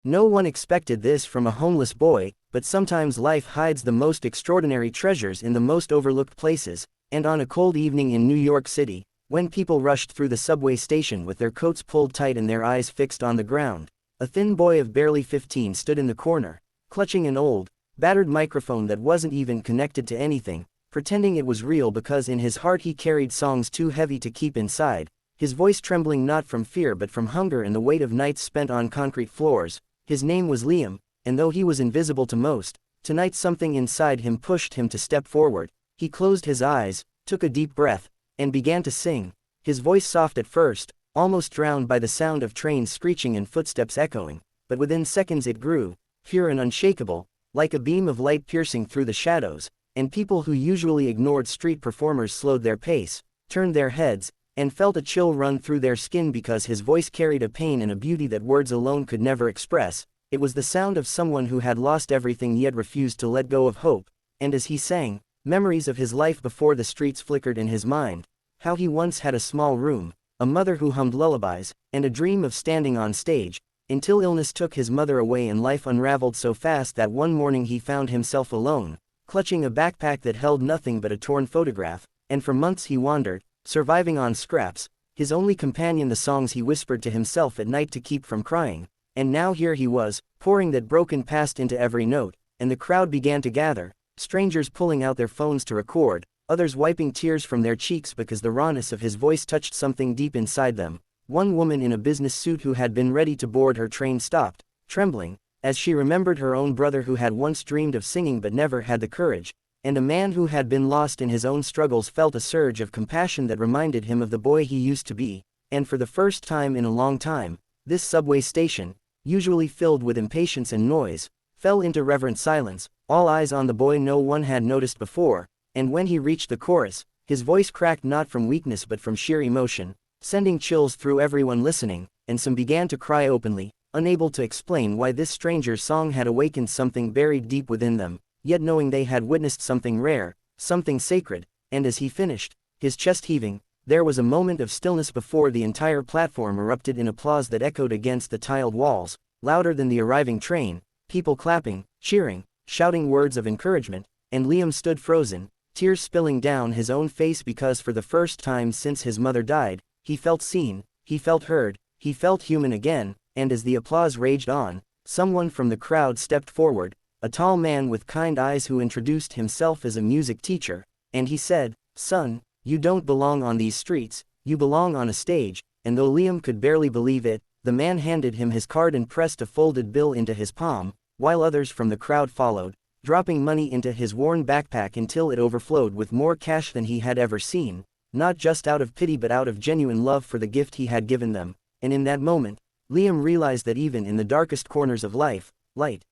No one expected this from a homeless boy, but sometimes life hides the most extraordinary treasures in the most overlooked places, and on a cold evening in New York City, when people rushed through the subway station with their coats pulled tight and their eyes fixed on the ground, a thin boy of barely 15 stood in the corner, clutching an old, battered microphone that wasn't even connected to anything, pretending it was real because in his heart he carried songs too heavy to keep inside, his voice trembling not from fear but from hunger and the weight of nights spent on concrete floors. His name was Liam, and though he was invisible to most, tonight something inside him pushed him to step forward. He closed his eyes, took a deep breath, and began to sing, his voice soft at first, almost drowned by the sound of trains screeching and footsteps echoing, but within seconds it grew, pure and unshakable, like a beam of light piercing through the shadows, and people who usually ignored street performers slowed their pace, turned their heads, and felt a chill run through their skin because his voice carried a pain and a beauty that words alone could never express. It was the sound of someone who had lost everything yet refused to let go of hope, and as he sang, memories of his life before the streets flickered in his mind, how he once had a small room, a mother who hummed lullabies, and a dream of standing on stage, until illness took his mother away and life unraveled so fast that one morning he found himself alone, clutching a backpack that held nothing but a torn photograph, and for months he wandered, surviving on scraps, his only companion the songs he whispered to himself at night to keep from crying, and now here he was, pouring that broken past into every note, and the crowd began to gather, strangers pulling out their phones to record, others wiping tears from their cheeks because the rawness of his voice touched something deep inside them. One woman in a business suit who had been ready to board her train stopped, trembling, as she remembered her own brother who had once dreamed of singing but never had the courage, and a man who had been lost in his own struggles felt a surge of compassion that reminded him of the boy he used to be, and for the first time in a long time, this subway station, usually filled with impatience and noise, fell into reverent silence, all eyes on the boy no one had noticed before, and when he reached the chorus, his voice cracked not from weakness but from sheer emotion, sending chills through everyone listening, and some began to cry openly, unable to explain why this stranger's song had awakened something buried deep within them, yet knowing they had witnessed something rare, something sacred, and as he finished, his chest heaving, there was a moment of stillness before the entire platform erupted in applause that echoed against the tiled walls, louder than the arriving train, people clapping, cheering, shouting words of encouragement, and Liam stood frozen, tears spilling down his own face because for the first time since his mother died, he felt seen, he felt heard, he felt human again, and as the applause raged on, someone from the crowd stepped forward, a tall man with kind eyes who introduced himself as a music teacher, and he said, "Son, you don't belong on these streets, you belong on a stage," and though Liam could barely believe it, the man handed him his card and pressed a folded bill into his palm, while others from the crowd followed, dropping money into his worn backpack until it overflowed with more cash than he had ever seen, not just out of pity but out of genuine love for the gift he had given them, and in that moment, Liam realized that even in the darkest corners of life, light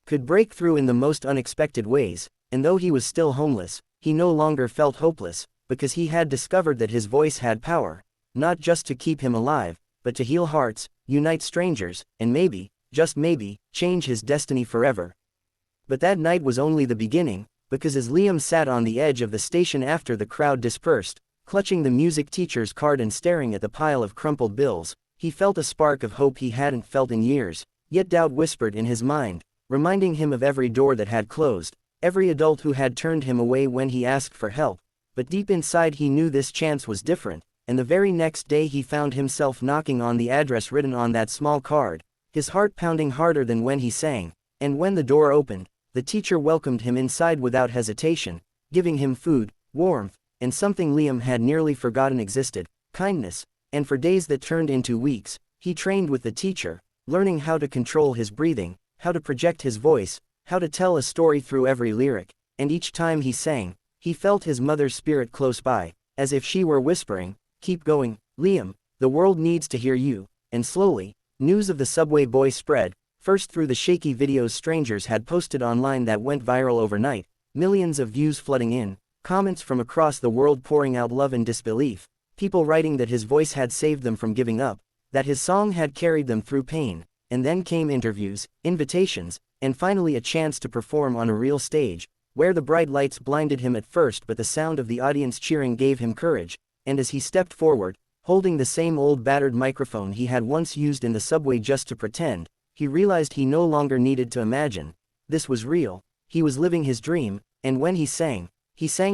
could break through in the most unexpected ways, and though he was still homeless, he no longer felt hopeless, because he had discovered that his voice had power, not just to keep him alive, but to heal hearts, unite strangers, and maybe, just maybe, change his destiny forever. But that night was only the beginning, because as Liam sat on the edge of the station after the crowd dispersed, clutching the music teacher's card and staring at the pile of crumpled bills, he felt a spark of hope he hadn't felt in years, yet doubt whispered in his mind, reminding him of every door that had closed, every adult who had turned him away when he asked for help, but deep inside he knew this chance was different, and the very next day he found himself knocking on the address written on that small card, his heart pounding harder than when he sang, and when the door opened, the teacher welcomed him inside without hesitation, giving him food, warmth, and something Liam had nearly forgotten existed, kindness, and for days that turned into weeks, he trained with the teacher, learning how to control his breathing, how to project his voice, how to tell a story through every lyric, and each time he sang, he felt his mother's spirit close by, as if she were whispering, "Keep going, Liam, the world needs to hear you," and slowly, news of the subway boy spread, first through the shaky videos strangers had posted online that went viral overnight, millions of views flooding in, comments from across the world pouring out love and disbelief, people writing that his voice had saved them from giving up, that his song had carried them through pain, and then came interviews, invitations, and finally a chance to perform on a real stage, where the bright lights blinded him at first but the sound of the audience cheering gave him courage, and as he stepped forward, holding the same old battered microphone he had once used in the subway just to pretend, He realized he no longer needed to imagine. This was real. He was living his dream, and when he sang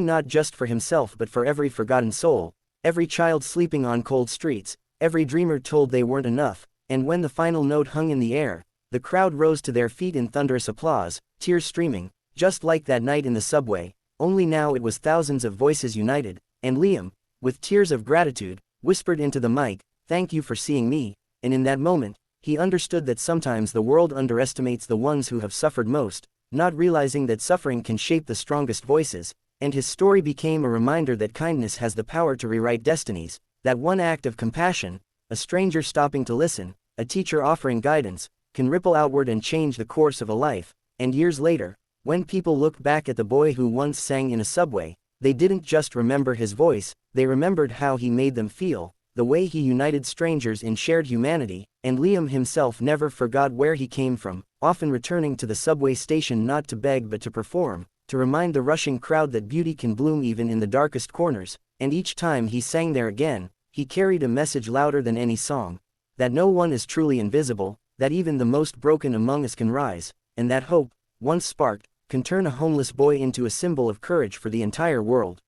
not just for himself but for every forgotten soul, every child sleeping on cold streets, every dreamer told they weren't enough, and when the final note hung in the air, the crowd rose to their feet in thunderous applause, tears streaming, just like that night in the subway, only now it was thousands of voices united, and Liam, with tears of gratitude, whispered into the mic, "Thank you for seeing me," and in that moment, he understood that sometimes the world underestimates the ones who have suffered most, not realizing that suffering can shape the strongest voices, and his story became a reminder that kindness has the power to rewrite destinies, that one act of compassion, a stranger stopping to listen, a teacher offering guidance, can ripple outward and change the course of a life. And years later, when people look back at the boy who once sang in a subway, they didn't just remember his voice, they remembered how he made them feel, the way he united strangers in shared humanity, and Liam himself never forgot where he came from, often returning to the subway station not to beg but to perform, to remind the rushing crowd that beauty can bloom even in the darkest corners, and each time he sang there again, he carried a message louder than any song, that no one is truly invisible, that even the most broken among us can rise, and that hope, once sparked, can turn a homeless boy into a symbol of courage for the entire world.